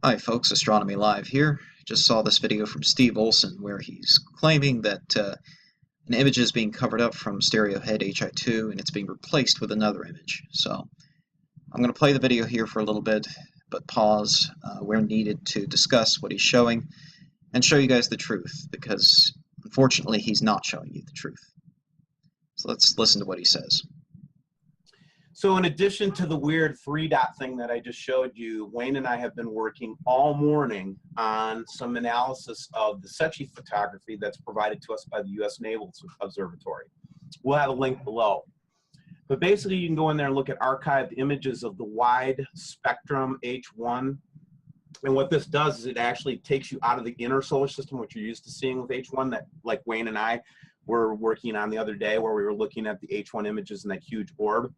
Hi folks, Astronomy Live here. Just saw this video from Steve Olson where he's claiming that an image is being covered up from stereo head HI2 and it's being replaced with another image. So I'm going to play the video here for a little bit, but pause where needed to discuss what he's showing and show you guys the truth, because unfortunately he's not showing you the truth. So let's listen to what he says. So in addition to the weird 3-dot thing that I just showed you, Wayne and I have been working all morning on some analysis of the Secchi photography that's provided to us by the U.S. Naval Observatory. We'll have a link below. But basically you can go in there and look at archived images of the wide spectrum H1. And what this does is it actually takes you out of the inner solar system, which you're used to seeing with H1, that like Wayne and I were working on the other day, where we were looking at the H1 images in that huge orb.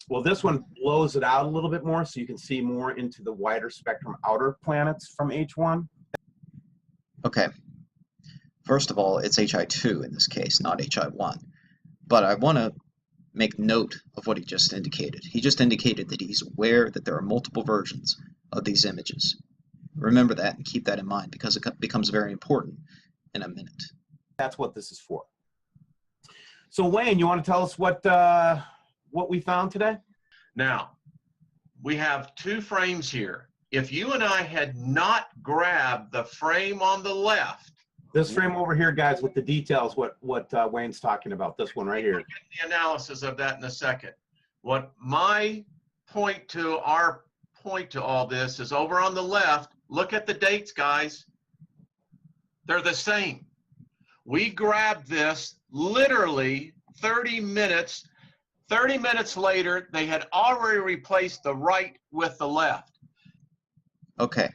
Well, this one blows it out a little bit more, so you can see more into the wider spectrum outer planets from H1. Okay, first of all, it's HI2 in this case, not HI1. But I want to make note of what he just indicated. He just indicated that he's aware that there are multiple versions of these images. Remember that and keep that in mind, because it becomes very important in a minute. That's what this is for. So Wayne, you want to tell us what we found today? Now, we have two frames here. If you and I had not grabbed the frame on the left, this frame over here, guys, with the details, what Wayne's talking about, this one right here. we'll get the analysis of that in a second. What my point to, our point to all this is over on the left. Look at the dates, guys. They're the same. We grabbed this literally 30 minutes. 30 minutes later, they had already replaced the right with the left. Okay,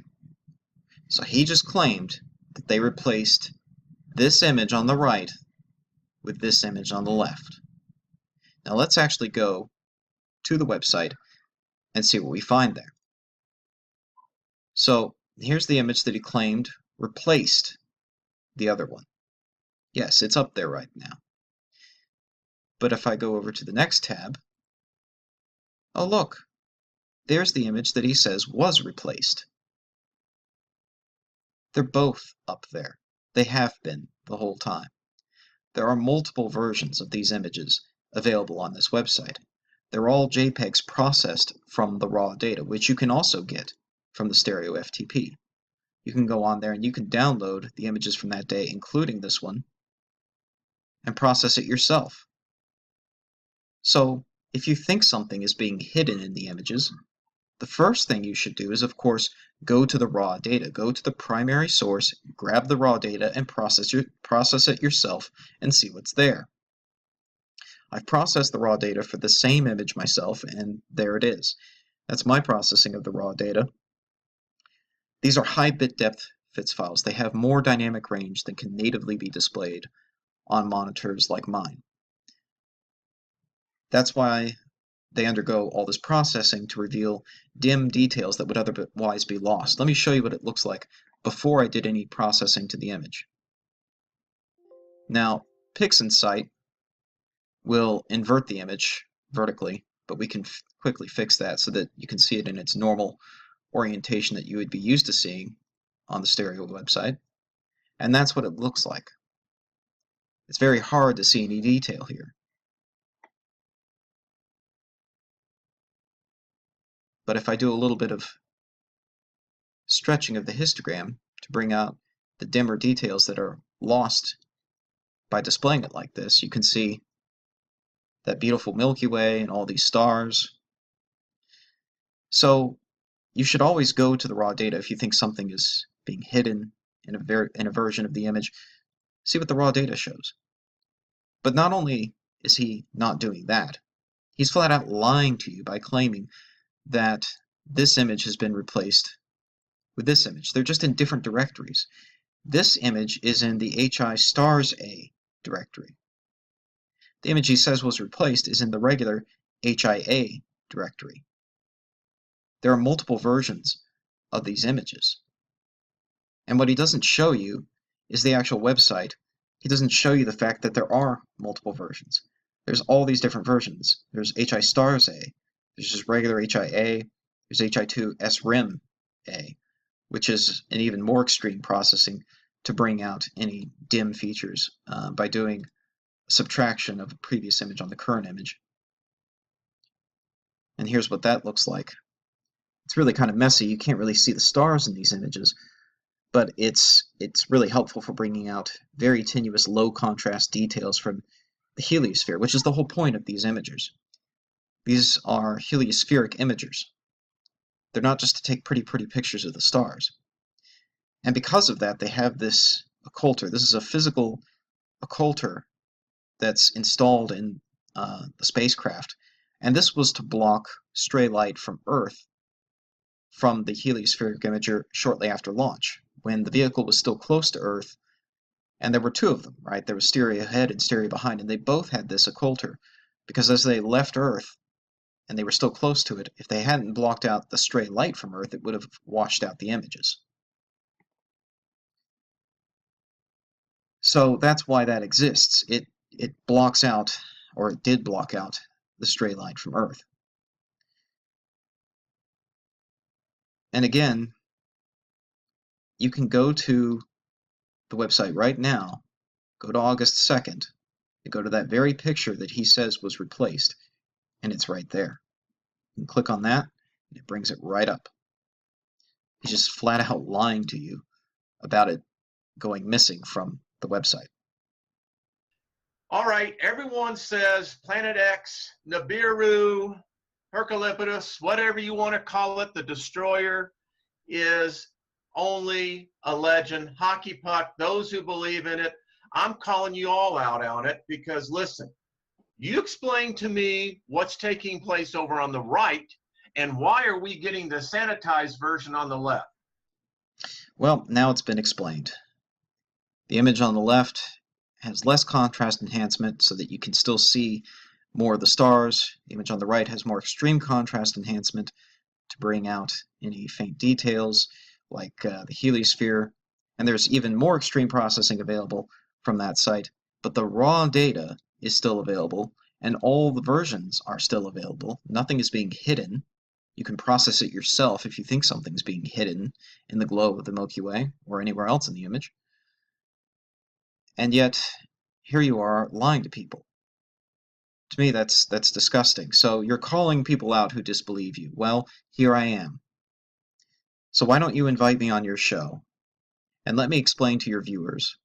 so he just claimed that they replaced this image on the right with this image on the left. Now let's actually go to the website and see what we find there. So here's the image that he claimed replaced the other one. Yes, it's up there right now. But if I go over to the next tab, oh look, there's the image that he says was replaced. They're both up there. They have been the whole time. There are multiple versions of these images available on this website. They're all JPEGs processed from the raw data, which you can also get from the Stereo FTP. You can go on there and you can download the images from that day, including this one, and process it yourself. So if you think something is being hidden in the images, the first thing you should do is, of course, go to the raw data. Go to the primary source, grab the raw data, and process it yourself and see what's there. I've processed the raw data for the same image myself, and there it is. That's my processing of the raw data. These are high bit depth FITS files. They have more dynamic range than can natively be displayed on monitors like mine. That's why they undergo all this processing to reveal dim details that would otherwise be lost. Let me show you what it looks like before I did any processing to the image. Now, PixInsight will invert the image vertically, but we can quickly fix that so that you can see it in its normal orientation that you would be used to seeing on the Stereo website. And that's what it looks like. It's very hard to see any detail here. But if I do a little bit of stretching of the histogram to bring out the dimmer details that are lost by displaying it like this, you can see that beautiful Milky Way and all these stars. So you should always go to the raw data if you think something is being hidden in a version of the image. See what the raw data shows. But not only is he not doing that, he's flat out lying to you by claiming that this image has been replaced with this image. They're just in different directories. This image is in the HI stars A directory. The image he says was replaced is in the regular HIA directory. There are multiple versions of these images. And what he doesn't show you is the actual website. He doesn't show you the fact that there are multiple versions. There's all these different versions. There's HI stars A. There's just regular HIA. There's HI2 SRIM A, which is an even more extreme processing to bring out any dim features by doing subtraction of a previous image on the current image. And here's what that looks like. It's really kind of messy. You can't really see the stars in these images, but it's really helpful for bringing out very tenuous, low contrast details from the heliosphere, which is the whole point of these imagers. These are heliospheric imagers. They're not just to take pretty pictures of the stars. And because of that, they have this occulter. This is a physical occulter that's installed in the spacecraft. And this was to block stray light from Earth from the heliospheric imager shortly after launch, when the vehicle was still close to Earth. And there were two of them, right? There was stereo ahead and stereo behind, and they both had this occulter, because as they left Earth and they were still close to it, if they hadn't blocked out the stray light from Earth, it would have washed out the images. So that's why that exists. It blocks out, or it did block out, the stray light from Earth. And again, you can go to the website right now, go to August 2nd, and go to that very picture that he says was replaced, and it's right there. You can click on that, and it brings it right up. He's just flat out lying to you about it going missing from the website. All right, everyone says Planet X, Nibiru, Herculepidus, whatever you want to call it, the destroyer, is only a legend. Hockey puck, those who believe in it, I'm calling you all out on it, because listen, you explain to me what's taking place over on the right, and why are we getting the sanitized version on the left? Well, now it's been explained. The image on the left has less contrast enhancement so that you can still see more of the stars. The image on the right has more extreme contrast enhancement to bring out any faint details like the heliosphere. And there's even more extreme processing available from that site, but the raw data is still available, and all the versions are still available. Nothing is being hidden. You can process it yourself if you think something's being hidden in the glow of the Milky Way or anywhere else in the image. And yet, here you are lying to people. To me, that's disgusting. So you're calling people out who disbelieve you. Well, here I am. So why don't you invite me on your show and let me explain to your viewers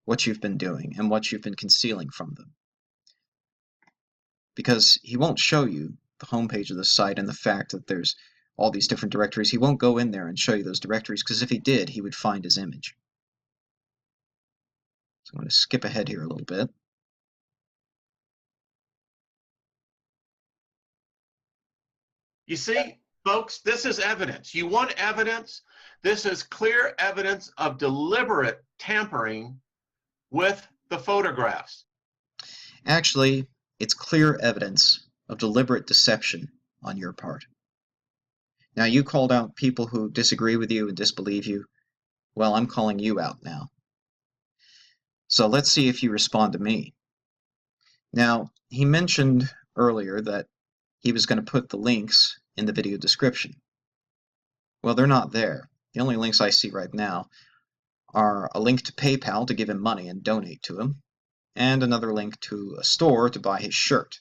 what you've been doing and what you've been concealing from them. Because he won't show you the homepage of the site and the fact that there's all these different directories. He won't go in there and show you those directories, because if he did, he would find his image. So I'm going to skip ahead here a little bit. You see, folks, this is evidence. You want evidence? This is clear evidence of deliberate tampering with the photographs. Actually, it's clear evidence of deliberate deception on your part. Now, you called out people who disagree with you and disbelieve you. Well, I'm calling you out now. So let's see if you respond to me. Now, he mentioned earlier that he was going to put the links in the video description. Well, they're not there. The only links I see right now are a link to PayPal to give him money and donate to him, and another link to a store to buy his shirt.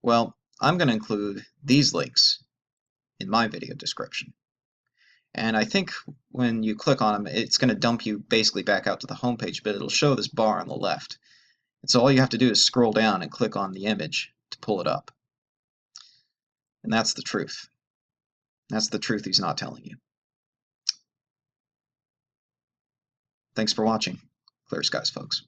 Well, I'm going to include these links in my video description. And I think when you click on them, it's going to dump you basically back out to the homepage, but it'll show this bar on the left. And so all you have to do is scroll down and click on the image to pull it up. And that's the truth. That's the truth he's not telling you. Thanks for watching. Clear skies, folks.